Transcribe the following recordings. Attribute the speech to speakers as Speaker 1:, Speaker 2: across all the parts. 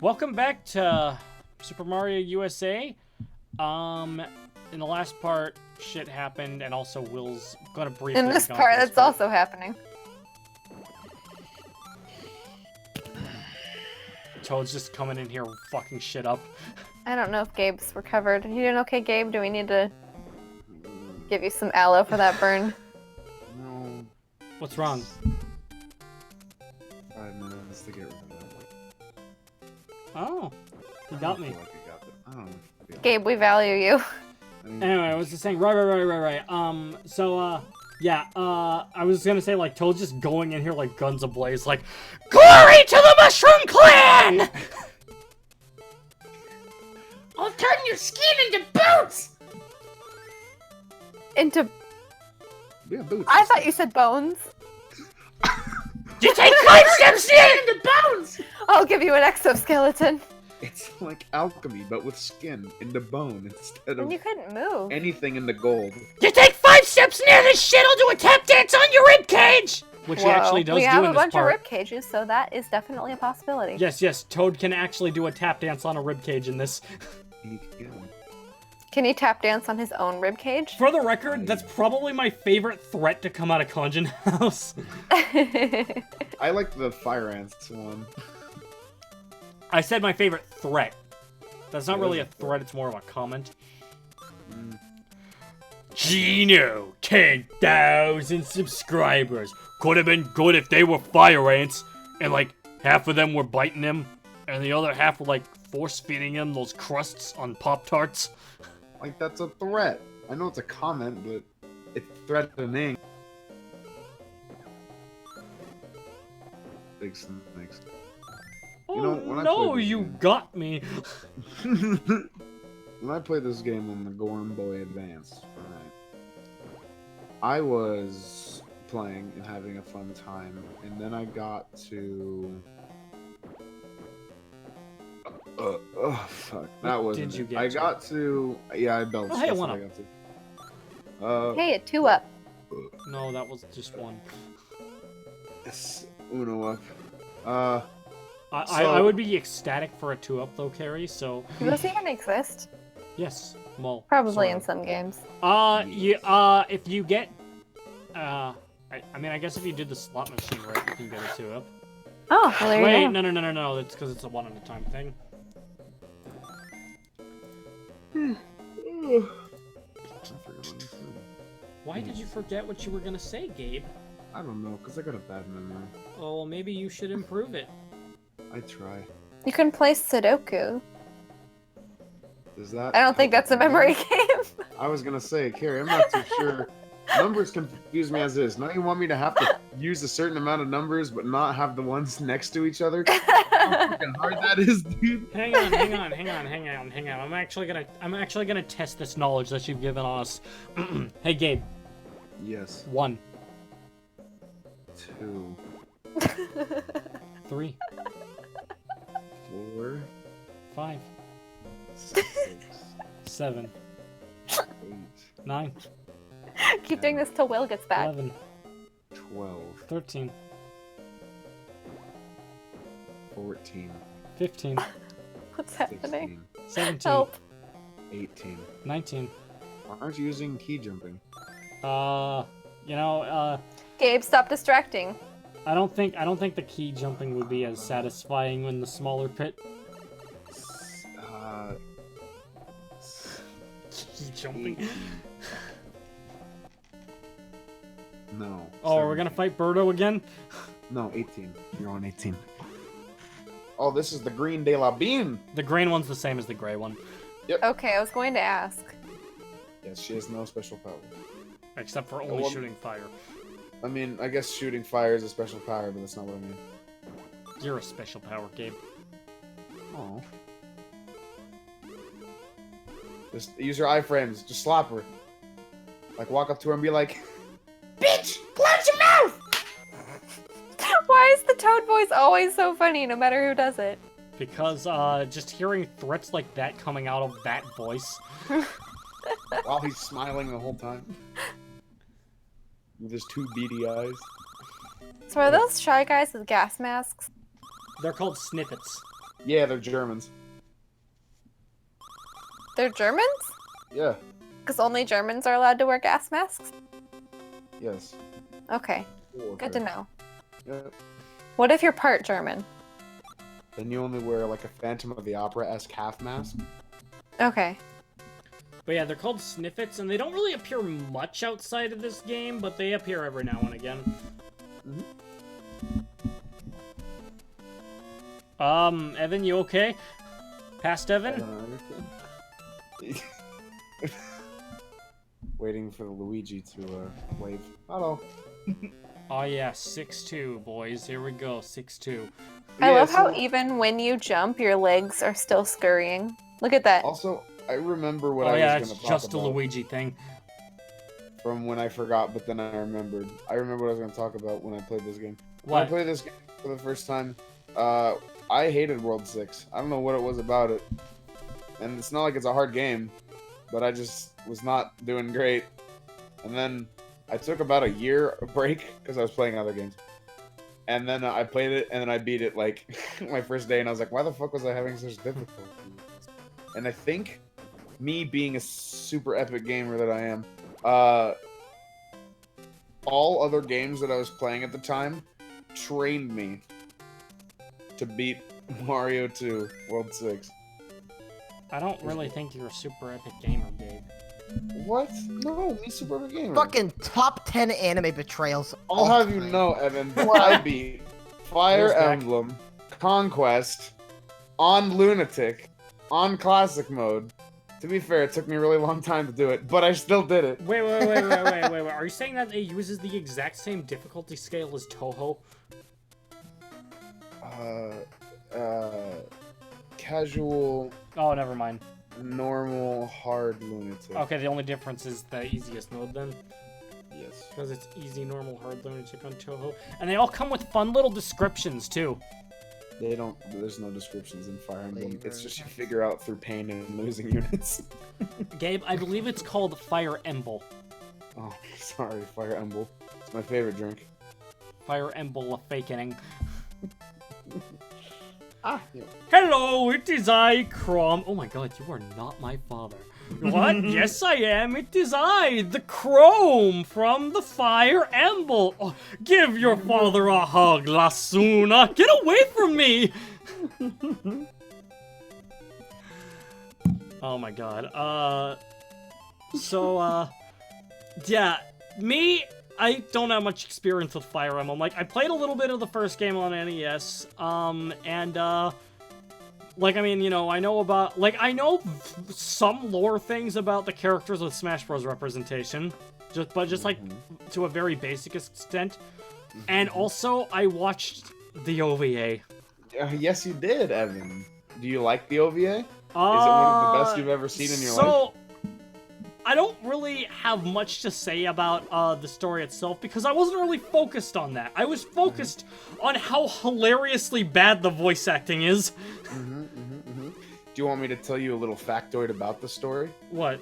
Speaker 1: Welcome back to Super Mario USA. In the last part, shit happened, and also Will's gonna briefly.
Speaker 2: In this part, that's also happening.
Speaker 1: Toad's just coming in here fucking shit up.
Speaker 2: I don't know if Gabe's recovered. You doing okay, Gabe? Do we need to give you some aloe for that burn?
Speaker 3: No.
Speaker 1: What's wrong?
Speaker 3: 5 minutes to get rid of that.
Speaker 1: Oh, you got me.
Speaker 3: I got it. I don't know.
Speaker 2: Gabe, we value you.
Speaker 1: Anyway, I was just saying, right. I was gonna say, like, Toad's just going in here like guns ablaze, like, glory to the Mushroom Clan!
Speaker 4: I'll turn your skin into boots!
Speaker 3: Yeah, boots.
Speaker 2: I thought you said bones.
Speaker 1: You take 5 steps in!
Speaker 4: Into bones!
Speaker 2: I'll give you an exoskeleton.
Speaker 3: It's like alchemy, but with skin into bone instead of
Speaker 2: And you couldn't move.
Speaker 3: anything into gold.
Speaker 1: You take 5 steps near this shit, I'll do a tap dance on your ribcage! Which he actually does
Speaker 2: we
Speaker 1: do
Speaker 2: have
Speaker 1: in
Speaker 2: a
Speaker 1: this
Speaker 2: bunch
Speaker 1: part.
Speaker 2: of rib cages, so that is definitely a possibility.
Speaker 1: Yes, Toad can actually do a tap dance on a ribcage in this.
Speaker 3: Yeah.
Speaker 2: Can he tap dance on his own rib cage?
Speaker 1: For the record, that's probably my favorite threat to come out of Conjun House.
Speaker 3: I like the fire ants one.
Speaker 1: I said my favorite threat. That's not
Speaker 3: It
Speaker 1: really
Speaker 3: is
Speaker 1: a
Speaker 3: a
Speaker 1: threat, it's more of a comment.
Speaker 3: Mm.
Speaker 1: Gino, 10,000 subscribers. Could have been good if they were fire ants, and like half of them were biting him, and the other half were like force feeding him those crusts on Pop-Tarts.
Speaker 3: Like, that's a threat. I know it's a comment, but it's threatening. Big snakes.
Speaker 1: Oh
Speaker 3: You know, when I
Speaker 1: no,
Speaker 3: played this
Speaker 1: you
Speaker 3: game-
Speaker 1: got me.
Speaker 3: When I played this game on the Gorm Boy Advance, right, I was playing and having a fun time, and then I got to. Fuck. That was.
Speaker 1: did you get
Speaker 3: I
Speaker 1: to?
Speaker 3: got to. Yeah, I belched.
Speaker 1: Oh, hey,
Speaker 3: That's
Speaker 1: one
Speaker 3: what I
Speaker 1: up.
Speaker 3: got to.
Speaker 2: Hey, a 2-up.
Speaker 1: No, that was just one.
Speaker 3: Yes, Uno up.
Speaker 1: I would be ecstatic for a 2-up though, Carrie, so...
Speaker 2: Do those even exist?
Speaker 1: Yes, well...
Speaker 2: Probably
Speaker 1: sort
Speaker 2: in
Speaker 1: of.
Speaker 2: some games.
Speaker 1: If you get... I mean, I guess if you did the slot machine right, you can get a 2-up.
Speaker 2: Oh, well, there
Speaker 1: Wait,
Speaker 2: you go.
Speaker 1: no, it's because it's a one-at-a-time thing. Why did you forget what you were gonna say, Gabe?
Speaker 3: I don't know, because I got a bad memory.
Speaker 1: Oh, well, maybe you should improve it.
Speaker 3: I try.
Speaker 2: You can play Sudoku.
Speaker 3: Does that...
Speaker 2: I don't think
Speaker 3: help
Speaker 2: that's a
Speaker 3: me?
Speaker 2: memory game.
Speaker 3: I was gonna say, Carrie, I'm not too sure. Numbers confuse me as is. Now you want me to have to use a certain amount of numbers, but not have the ones next to each other? How fucking hard that is, dude.
Speaker 1: Hang on. I'm actually gonna test this knowledge that you've given us. Hey, Gabe.
Speaker 3: Yes.
Speaker 1: 1,
Speaker 3: 2,
Speaker 1: 3,
Speaker 3: 4,
Speaker 1: 5,
Speaker 3: 6,
Speaker 1: 7,
Speaker 3: 8,
Speaker 1: 9,
Speaker 2: Keep doing this till Will gets back.
Speaker 1: 11,
Speaker 3: 12,
Speaker 1: 13,
Speaker 3: 14,
Speaker 1: 15,
Speaker 2: What's happening?
Speaker 3: 16,
Speaker 1: 17,
Speaker 2: Help.
Speaker 3: 18.
Speaker 1: 19.
Speaker 3: Why aren't you using key jumping?
Speaker 2: Gabe, stop distracting.
Speaker 1: I don't think the key jumping would be as satisfying in the smaller pit. Key jumping.
Speaker 3: No.
Speaker 1: Oh, we're gonna
Speaker 3: 17.
Speaker 1: fight Birdo again?
Speaker 3: No, 18. You're on 18. Oh, this is the green de la bean.
Speaker 1: The green one's the same as the gray one,
Speaker 2: Okay, I was going to ask.
Speaker 3: Yes, she has no special power.
Speaker 1: except for only
Speaker 3: well-
Speaker 1: shooting fire.
Speaker 3: I mean, I guess shooting fire is a special power, but that's not what I mean.
Speaker 1: You're a special power, Gabe.
Speaker 3: Oh. Just use your iframes. Just slap her. Like, walk up to her and be like,
Speaker 4: Bitch! Close your mouth!
Speaker 2: Why is the Toad voice always so funny, no matter who does it?
Speaker 1: Because, just hearing threats like that coming out of that voice.
Speaker 3: while he's smiling the whole time. With his 2 beady eyes.
Speaker 2: So are those Shy Guys with gas masks?
Speaker 1: They're called snippets.
Speaker 3: Yeah, they're Germans.
Speaker 2: They're Germans?
Speaker 3: Yeah.
Speaker 2: Because only Germans are allowed to wear gas masks?
Speaker 3: Yes.
Speaker 2: Okay, good to know.
Speaker 3: Yeah.
Speaker 2: What if you're part German?
Speaker 3: Then you only wear like a Phantom of the Opera-esque half mask.
Speaker 2: Okay.
Speaker 1: But yeah, they're called Sniffets, and they don't really appear much outside of this game, but they appear every now and again. Evan, you okay? Past Evan?
Speaker 3: Waiting for the Luigi to wave. Hello.
Speaker 1: Oh yeah, 6'2", boys. Here we go, 6'2".
Speaker 2: I love how
Speaker 3: so-
Speaker 2: even when you jump, your legs are still scurrying. Look at that.
Speaker 3: Also, I remember what
Speaker 1: Oh
Speaker 3: I
Speaker 1: yeah,
Speaker 3: was
Speaker 1: it's
Speaker 3: going to talk
Speaker 1: just a
Speaker 3: about
Speaker 1: Luigi thing.
Speaker 3: from when I forgot, but then I remembered. I remember what I was going to talk about when I played this game. When I
Speaker 1: What?
Speaker 3: played this game for the first time, I hated World 6. I don't know what it was about it. And it's not like it's a hard game, but I just was not doing great. And then I took about a year break because I was playing other games. And then I played it, and then I beat it like my first day, and I was like, why the fuck was I having such difficulty? And I think me being a super epic gamer that I am, all other games that I was playing at the time trained me to beat Mario 2 World 6.
Speaker 1: I don't really think you're a super epic gamer, Gabe.
Speaker 3: What? No, me super epic gamer.
Speaker 5: Fucking top 10 anime betrayals.
Speaker 3: I'll
Speaker 5: all
Speaker 3: have you
Speaker 5: time.
Speaker 3: know, Evan, I beat Fire
Speaker 1: Where's Dak?
Speaker 3: Emblem, Conquest, on Lunatic, on Classic Mode. To be fair, it took me a really long time to do it, but I still did it.
Speaker 1: Wait. Are you saying that it uses the exact same difficulty scale as Toho?
Speaker 3: Casual,
Speaker 1: Oh, never mind.
Speaker 3: normal, hard Lunatic.
Speaker 1: Okay, the only difference is the easiest mode then.
Speaker 3: Yes.
Speaker 1: Because it's easy, normal, hard, lunatic on Toho. And they all come with fun little descriptions, too.
Speaker 3: They don't, there's no descriptions in Fire Emblem. It's
Speaker 5: Flavors.
Speaker 3: just you figure out through pain and losing units.
Speaker 1: Gabe, I believe it's called Fire Emble.
Speaker 3: Oh, sorry, Fire Emblem. It's my favorite drink.
Speaker 1: Fire Emble Awakening.
Speaker 3: Ah, yeah.
Speaker 1: Hello, it is I, Crom. Oh my god, you are not my father. What? Yes, I am. It is I, the Chrome from the Fire Emble. Oh, give your father a hug, Lasuna. Get away from me. Oh my god. Yeah, me, I don't have much experience with Fire Emblem. Like, I played a little bit of the first game on NES, like, I mean, you know, I know some lore things about the characters with Smash Bros. Representation, just like, to a very basic extent. And also, I watched the OVA.
Speaker 3: Yes, you did, Evan. Do you like the OVA? Is it one of the best you've ever seen in your life?
Speaker 1: So, I don't really have much to say about the story itself because I wasn't really focused on that. I was focused on how hilariously bad the voice acting is.
Speaker 3: Do you want me to tell you a little factoid about the story?
Speaker 1: What?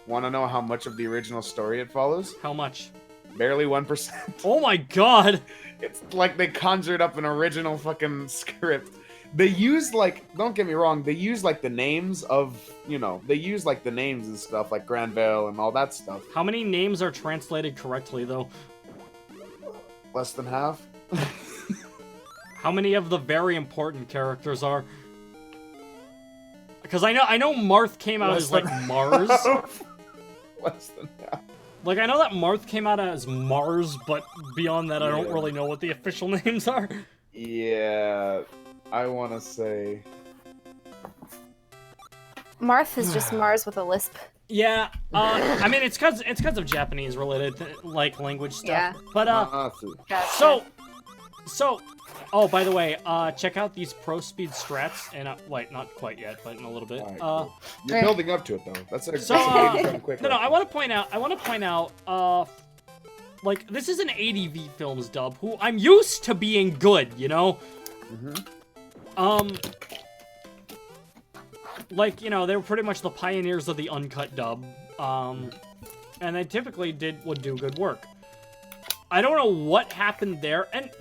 Speaker 3: Want to know how much of the original story it follows?
Speaker 1: How much?
Speaker 3: Barely 1%.
Speaker 1: Oh my god!
Speaker 3: It's like they conjured up an original fucking script. They use, like, don't get me wrong, they use, like, the names of, you know, they use, like, the names and stuff, like Granville and all that stuff.
Speaker 1: How many names are translated correctly, though?
Speaker 3: Less than half?
Speaker 1: How many of the very important characters are? Because I know Marth came out
Speaker 3: Less
Speaker 1: as, like,
Speaker 3: than
Speaker 1: Mars.
Speaker 3: Less than half.
Speaker 1: Like, I know that Marth came out as Mars, but beyond that, I don't really know what the official names are.
Speaker 3: Yeah, I want to say...
Speaker 2: Marth is just Mars with a lisp.
Speaker 1: Yeah, I mean, it's cause of Japanese-related, like, language stuff.
Speaker 2: Yeah.
Speaker 1: But,
Speaker 3: Natsu.
Speaker 2: Gotcha.
Speaker 1: So, oh, by the way, check out these pro speed strats, and, wait, not quite yet, but in a little bit.
Speaker 3: Alright, cool. You're building up to it, though. That's a
Speaker 1: So,
Speaker 3: that's a game quick.
Speaker 1: No, I want to point out, like, this is an ADV Films dub, who I'm used to being good, you know? Like, you know, they were pretty much the pioneers of the uncut dub, and they typically would do good work. I don't know what happened there, and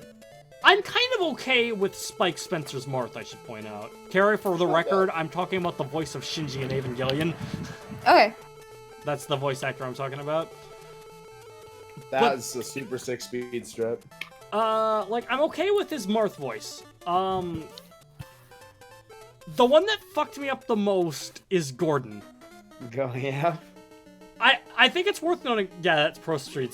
Speaker 1: I'm kind of okay with Spike Spencer's Marth, I should point out. Carrie, for the record, I'm talking about the voice of Shinji in Evangelion.
Speaker 2: Okay.
Speaker 1: That's the voice actor I'm talking about.
Speaker 3: That's a super sick speed strip.
Speaker 1: Like, I'm okay with his Marth voice. The one that fucked me up the most is Gordon.
Speaker 3: Go, yeah.
Speaker 1: I think it's worth noting. Yeah, that's Pro Speed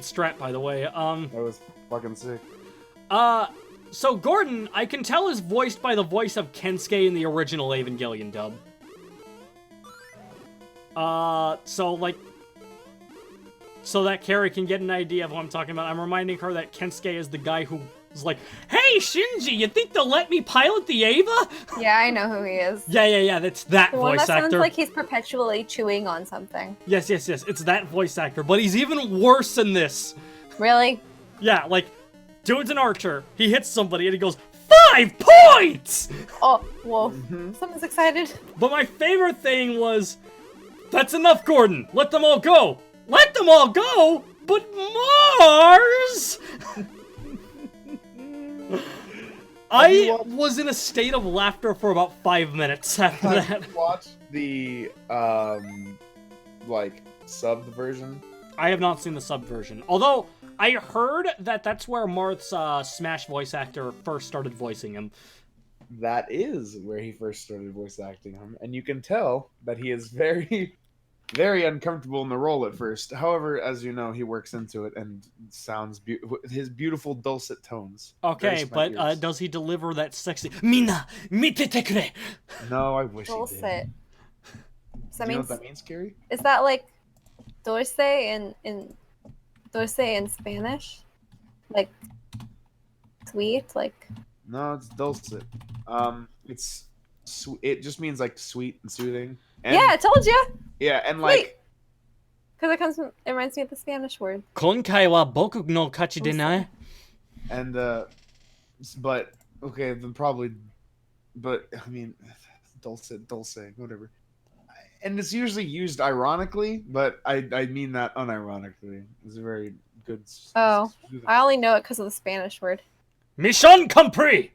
Speaker 1: Strat, by the way.
Speaker 3: That was fucking sick.
Speaker 1: So Gordon, I can tell is voiced by the voice of Kensuke in the original Evangelion dub. So that Carrie can get an idea of what I'm talking about, I'm reminding her that Kensuke is the guy who is like, "Hey, Shinji, you think they'll let me pilot the Ava?"
Speaker 2: Yeah, I know who he is.
Speaker 1: Yeah, that's that
Speaker 2: The one
Speaker 1: voice
Speaker 2: that sounds
Speaker 1: actor.
Speaker 2: like he's perpetually chewing on something.
Speaker 1: Yes, it's that voice actor, but he's even worse in this.
Speaker 2: Really?
Speaker 1: Yeah, like, dude's an archer, he hits somebody and he goes, 5 points!
Speaker 2: Oh, whoa. Someone's excited.
Speaker 1: But my favorite thing was, that's enough, Gordon. Let them all go. Let them all go? But Mars? I was in a state of laughter for about 5 minutes after that.
Speaker 3: Have you watched the like subbed version?
Speaker 1: I have not seen the sub version. Although, I heard that that's where Marth's Smash voice actor first started voicing him.
Speaker 3: That is where he first started voice acting him, and you can tell that he is very, very uncomfortable in the role at first. However, as you know, he works into it and sounds his beautiful dulcet tones.
Speaker 1: Okay,
Speaker 3: grace my
Speaker 1: but
Speaker 3: ears.
Speaker 1: does he deliver that sexy Mina, mitete kure?
Speaker 3: No, I wish he
Speaker 2: Dulce.
Speaker 3: did.
Speaker 2: So that
Speaker 3: Do you know
Speaker 2: means,
Speaker 3: what that means, Carrie?
Speaker 2: is that like dulce in dulce in Spanish? Like sweet? Like
Speaker 3: No, it's dulcet. It's it just means like sweet and soothing. And,
Speaker 2: yeah, I told you.
Speaker 3: Yeah, and
Speaker 2: Wait.
Speaker 3: like
Speaker 2: Because it reminds me of the Spanish word.
Speaker 1: Konkai wa boku no kachi denai.
Speaker 3: and but okay, then probably, but I mean, dulce, whatever. And it's usually used ironically, but I mean that unironically. It's a very good.
Speaker 2: Oh, I only know it because of the Spanish word.
Speaker 1: Mission compris!